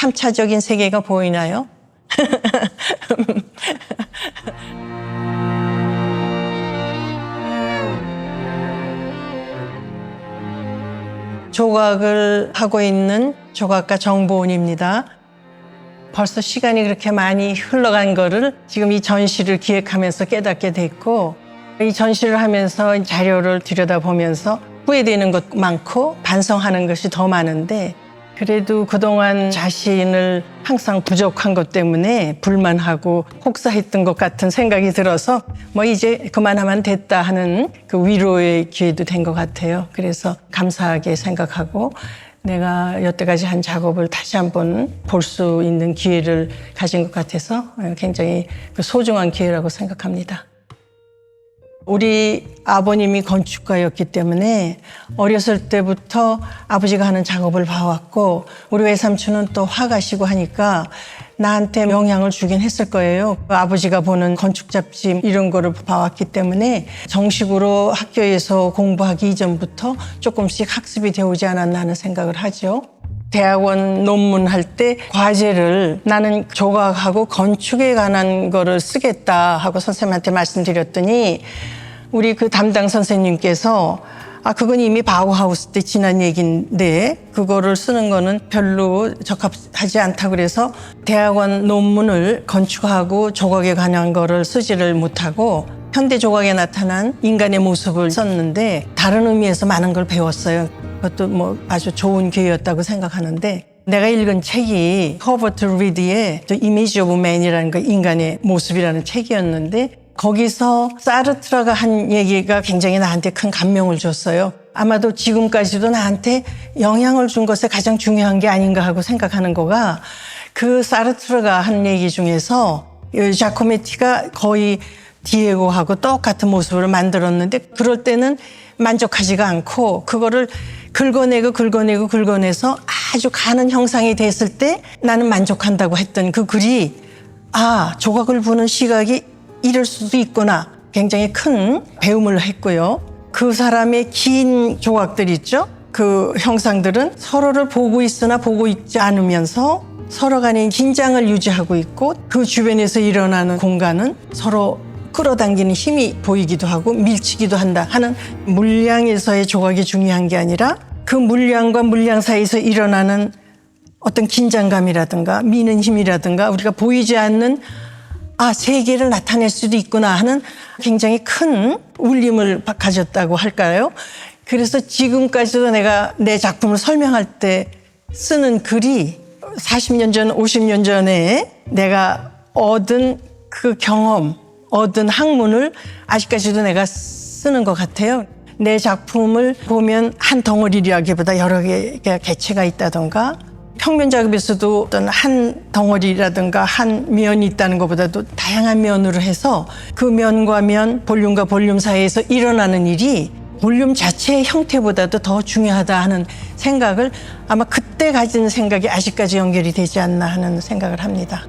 3차적인 세계가 보이나요? 조각을 하고 있는 조각가 정보은입니다. 벌써 시간이 그렇게 많이 흘러간 거를 지금 이 전시를 기획하면서 깨닫게 됐고, 이 전시를 하면서 자료를 들여다보면서 후회되는 것 많고 반성하는 것이 더 많은데, 그래도 그동안 자신을 항상 부족한 것 때문에 불만하고 혹사했던 것 같은 생각이 들어서 뭐 이제 그만하면 됐다 하는 그 위로의 기회도 된 것 같아요. 그래서 감사하게 생각하고 내가 여태까지 한 작업을 다시 한번 볼 수 있는 기회를 가진 것 같아서 굉장히 소중한 기회라고 생각합니다. 우리 아버님이 건축가였기 때문에 어렸을 때부터 아버지가 하는 작업을 봐왔고, 우리 외삼촌은 또 화가시고 하니까 나한테 영향을 주긴 했을 거예요. 아버지가 보는 건축 잡지 이런 거를 봐왔기 때문에 정식으로 학교에서 공부하기 이전부터 조금씩 학습이 되어오지 않았나 하는 생각을 하죠. 대학원 논문할 때 과제를 나는 조각하고 건축에 관한 거를 쓰겠다 하고 선생님한테 말씀드렸더니 우리 그 담당 선생님께서 그건 이미 바우하우스 때 지난 얘기인데 그거를 쓰는 거는 별로 적합하지 않다고 그래서 대학원 논문을 건축하고 조각에 관한 거를 쓰지를 못하고 현대 조각에 나타난 인간의 모습을 썼는데 다른 의미에서 많은 걸 배웠어요. 그것도 뭐 아주 좋은 기회였다고 생각하는데, 내가 읽은 책이 허버트 리드의 The Image of Man이라는 그 인간의 모습이라는 책이었는데, 거기서 사르트르가 한 얘기가 굉장히 나한테 큰 감명을 줬어요. 아마도 지금까지도 나한테 영향을 준 것에 가장 중요한 게 아닌가 하고 생각하는 거가, 그 사르트르가 한 얘기 중에서 자코메티가 거의 디에고하고 똑같은 모습을 만들었는데 그럴 때는 만족하지가 않고 그거를 긁어내서 아주 가는 형상이 됐을 때 나는 만족한다고 했던 그 글이, 조각을 보는 시각이 이럴 수도 있구나. 굉장히 큰 배움을 했고요. 그 사람의 긴 조각들 있죠? 그 형상들은 서로를 보고 있으나 보고 있지 않으면서 서로 간의 긴장을 유지하고 있고, 그 주변에서 일어나는 공간은 서로 끌어당기는 힘이 보이기도 하고 밀치기도 한다 하는, 물량에서의 조각이 중요한 게 아니라 그 물량과 물량 사이에서 일어나는 어떤 긴장감이라든가 미는 힘이라든가 우리가 보이지 않는 세계를 나타낼 수도 있구나 하는 굉장히 큰 울림을 가졌다고 할까요? 그래서 지금까지도 내가 내 작품을 설명할 때 쓰는 글이 40년 전, 50년 전에 내가 얻은 그 경험, 얻은 학문을 아직까지도 내가 쓰는 것 같아요. 내 작품을 보면 한 덩어리라기보다 여러 개의 개체가 있다던가, 평면 작업에서도 어떤 한 덩어리라든가 한 면이 있다는 것보다도 다양한 면으로 해서 그 면과 면, 볼륨과 볼륨 사이에서 일어나는 일이 볼륨 자체의 형태보다도 더 중요하다 하는 생각을, 아마 그때 가진 생각이 아직까지 연결이 되지 않나 하는 생각을 합니다.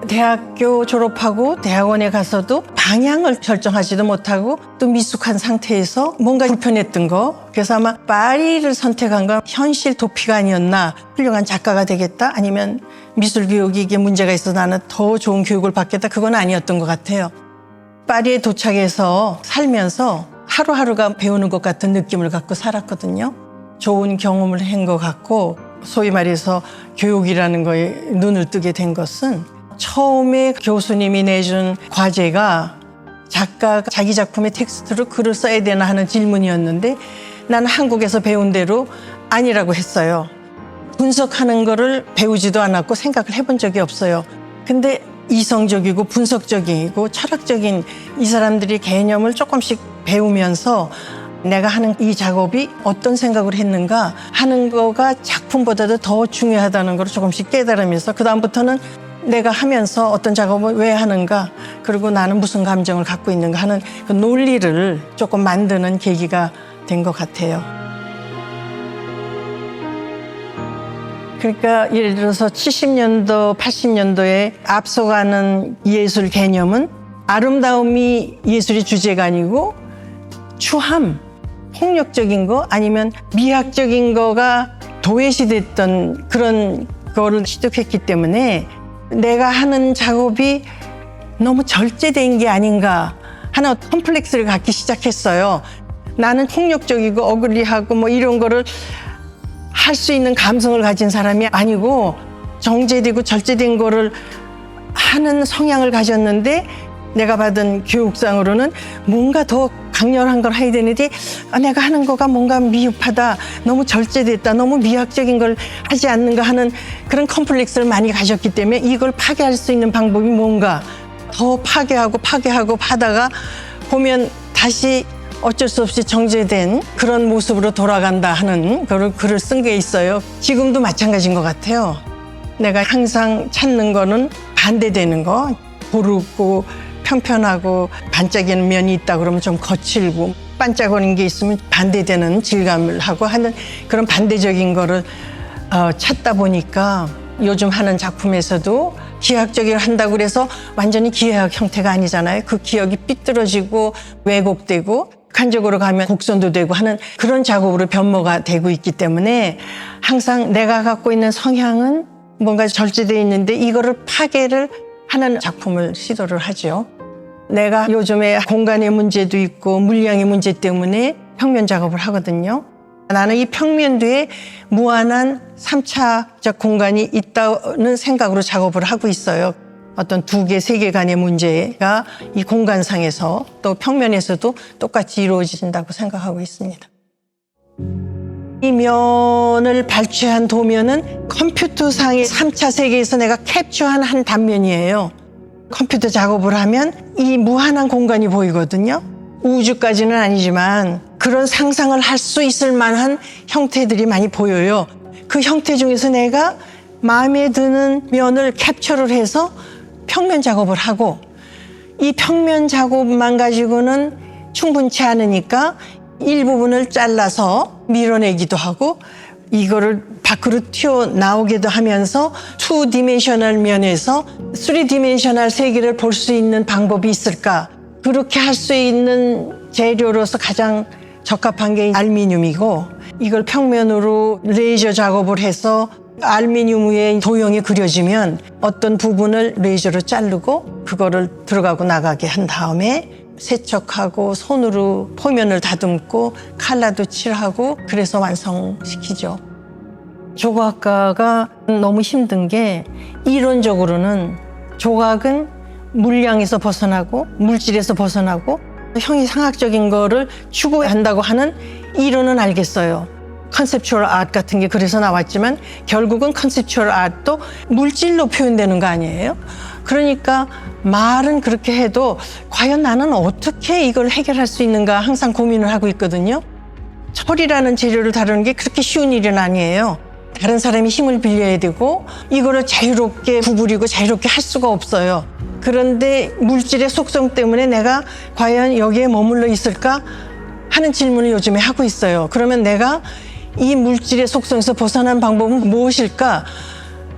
대학교 졸업하고 대학원에 가서도 방향을 결정하지도 못하고 또 미숙한 상태에서 뭔가 불편했던 거, 그래서 아마 파리를 선택한 건 현실 도피가 아니었나. 훌륭한 작가가 되겠다, 아니면 미술 교육이 이게 문제가 있어서 나는 더 좋은 교육을 받겠다, 그건 아니었던 것 같아요. 파리에 도착해서 살면서 하루하루가 배우는 것 같은 느낌을 갖고 살았거든요. 좋은 경험을 한 것 같고, 소위 말해서 교육이라는 거에 눈을 뜨게 된 것은 처음에 교수님이 내준 과제가 작가가 자기 작품의 텍스트로 글을 써야 되나 하는 질문이었는데, 나는 한국에서 배운 대로 아니라고 했어요. 분석하는 거를 배우지도 않았고 생각을 해본 적이 없어요. 근데 이성적이고 분석적이고 철학적인 이 사람들이 개념을 조금씩 배우면서 내가 하는 이 작업이 어떤 생각을 했는가 하는 거가 작품보다도 더 중요하다는 걸 조금씩 깨달으면서, 그다음부터는 내가 하면서 어떤 작업을 왜 하는가, 그리고 나는 무슨 감정을 갖고 있는가 하는 그 논리를 조금 만드는 계기가 된 것 같아요. 그러니까 예를 들어서 70년도, 80년도에 앞서가는 예술 개념은 아름다움이 예술의 주제가 아니고 추함, 폭력적인 거 아니면 미학적인 거가 도외시 됐던 그런 거를 취득했기 때문에 내가 하는 작업이 너무 절제된 게 아닌가 하는 컴플렉스를 갖기 시작했어요. 나는 폭력적이고 어글리하고 뭐 이런 거를 할 수 있는 감성을 가진 사람이 아니고 정제되고 절제된 거를 하는 성향을 가졌는데 내가 받은 교육상으로는 뭔가 더 강렬한 걸 해야 되는데 내가 하는 거가 뭔가 미흡하다, 너무 절제됐다, 너무 미학적인 걸 하지 않는가 하는 그런 컴플렉스를 많이 가졌기 때문에 이걸 파괴할 수 있는 방법이 뭔가 더 파괴하고 하다가 보면 다시 어쩔 수 없이 정제된 그런 모습으로 돌아간다 하는 그런 글을 쓴 게 있어요. 지금도 마찬가지인 것 같아요. 내가 항상 찾는 거는 반대되는 거, 고르고 평평하고 반짝이는 면이 있다 그러면 좀 거칠고 반짝거리는 게 있으면 반대되는 질감을 하고 하는 그런 반대적인 거를 찾다 보니까 요즘 하는 작품에서도 기하학적으로 한다고 그래서 완전히 기하학 형태가 아니잖아요. 그 기억이 삐뚤어지고 왜곡되고 극한적으로 가면 곡선도 되고 하는 그런 작업으로 변모가 되고 있기 때문에 항상 내가 갖고 있는 성향은 뭔가 절제되어 있는데 이거를 파괴를 하는 작품을 시도를 하죠. 내가 요즘에 공간의 문제도 있고 물량의 문제 때문에 평면 작업을 하거든요. 나는 이 평면 뒤에 무한한 3차적 공간이 있다는 생각으로 작업을 하고 있어요. 어떤 2개, 3개 간의 문제가 이 공간상에서 또 평면에서도 똑같이 이루어진다고 생각하고 있습니다. 이 면을 발췌한 도면은 컴퓨터상의 3차 세계에서 내가 캡처한 한 단면이에요. 컴퓨터 작업을 하면 이 무한한 공간이 보이거든요. 우주까지는 아니지만 그런 상상을 할 수 있을 만한 형태들이 많이 보여요. 그 형태 중에서 내가 마음에 드는 면을 캡처를 해서 평면 작업을 하고 이 평면 작업만 가지고는 충분치 않으니까 일부분을 잘라서 밀어내기도 하고 이거를 밖으로 튀어나오기도 하면서 2디멘셔널 면에서 3디멘셔널 세계를 볼 수 있는 방법이 있을까? 그렇게 할 수 있는 재료로서 가장 적합한 게 알루미늄이고 이걸 평면으로 레이저 작업을 해서 알루미늄 위에 도형이 그려지면 어떤 부분을 레이저로 자르고 그거를 들어가고 나가게 한 다음에 세척하고 손으로 포면을 다듬고 칼라도 칠하고 그래서 완성시키죠. 조각가가 너무 힘든 게 이론적으로는 조각은 물량에서 벗어나고 물질에서 벗어나고 형이상학적인 거를 추구한다고 하는 이론은 알겠어요. 컨셉추얼 아트 같은 게 그래서 나왔지만 결국은 컨셉추얼 아트도 물질로 표현되는 거 아니에요? 그러니까 말은 그렇게 해도 과연 나는 어떻게 이걸 해결할 수 있는가 항상 고민을 하고 있거든요. 철이라는 재료를 다루는 게 그렇게 쉬운 일은 아니에요. 다른 사람이 힘을 빌려야 되고 이거를 자유롭게 구부리고 자유롭게 할 수가 없어요. 그런데 물질의 속성 때문에 내가 과연 여기에 머물러 있을까 하는 질문을 요즘에 하고 있어요. 그러면 내가 이 물질의 속성에서 벗어난 방법은 무엇일까?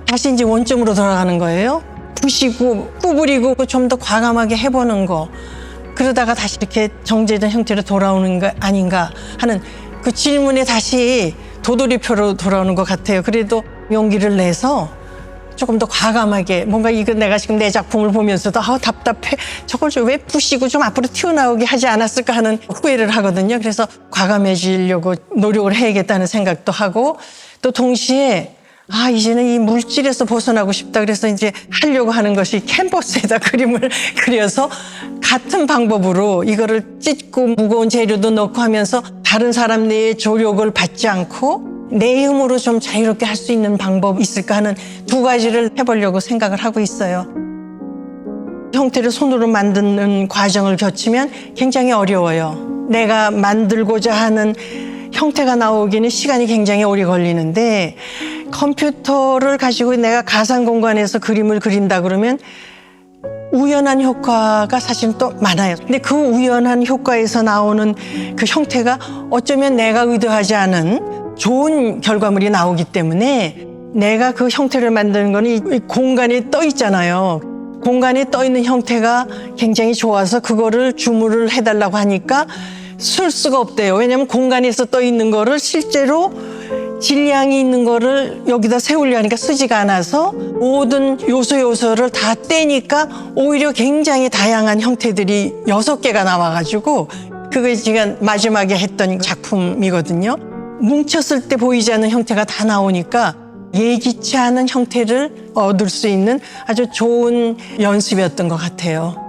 다시 이제 원점으로 돌아가는 거예요. 부시고 구부리고 좀 더 과감하게 해보는 거. 그러다가 다시 이렇게 정제된 형태로 돌아오는 거 아닌가 하는 그 질문에 다시 도돌이표로 돌아오는 것 같아요. 그래도 용기를 내서 조금 더 과감하게 뭔가 이거 내가 지금 내 작품을 보면서도 답답해. 저걸 좀 왜 부시고 좀 앞으로 튀어나오게 하지 않았을까 하는 후회를 하거든요. 그래서 과감해지려고 노력을 해야겠다는 생각도 하고 또 동시에 이제는 이 물질에서 벗어나고 싶다. 그래서 이제 하려고 하는 것이 캔버스에다 그림을 그려서 같은 방법으로 이거를 찢고 무거운 재료도 넣고 하면서 다른 사람 의 조력을 받지 않고 내 힘으로 좀 자유롭게 할 수 있는 방법이 있을까 하는 2가지를 해보려고 생각을 하고 있어요. 형태를 손으로 만드는 과정을 거치면 굉장히 어려워요. 내가 만들고자 하는 형태가 나오기는 시간이 굉장히 오래 걸리는데 컴퓨터를 가지고 내가 가상 공간에서 그림을 그린다 그러면 우연한 효과가 사실 또 많아요. 근데 그 우연한 효과에서 나오는 그 형태가 어쩌면 내가 의도하지 않은 좋은 결과물이 나오기 때문에 내가 그 형태를 만드는 거는 이 공간에 떠 있잖아요. 공간에 떠 있는 형태가 굉장히 좋아서 그거를 주문을 해달라고 하니까 쓸 수가 없대요. 왜냐하면 공간에서 떠 있는 거를 실제로 질량이 있는 거를 여기다 세우려니까 쓰지가 않아서 모든 요소를 다 떼니까 오히려 굉장히 다양한 형태들이 6개가 나와가지고 그게 제가 마지막에 했던 작품이거든요. 뭉쳤을 때 보이지 않는 형태가 다 나오니까 예기치 않은 형태를 얻을 수 있는 아주 좋은 연습이었던 것 같아요.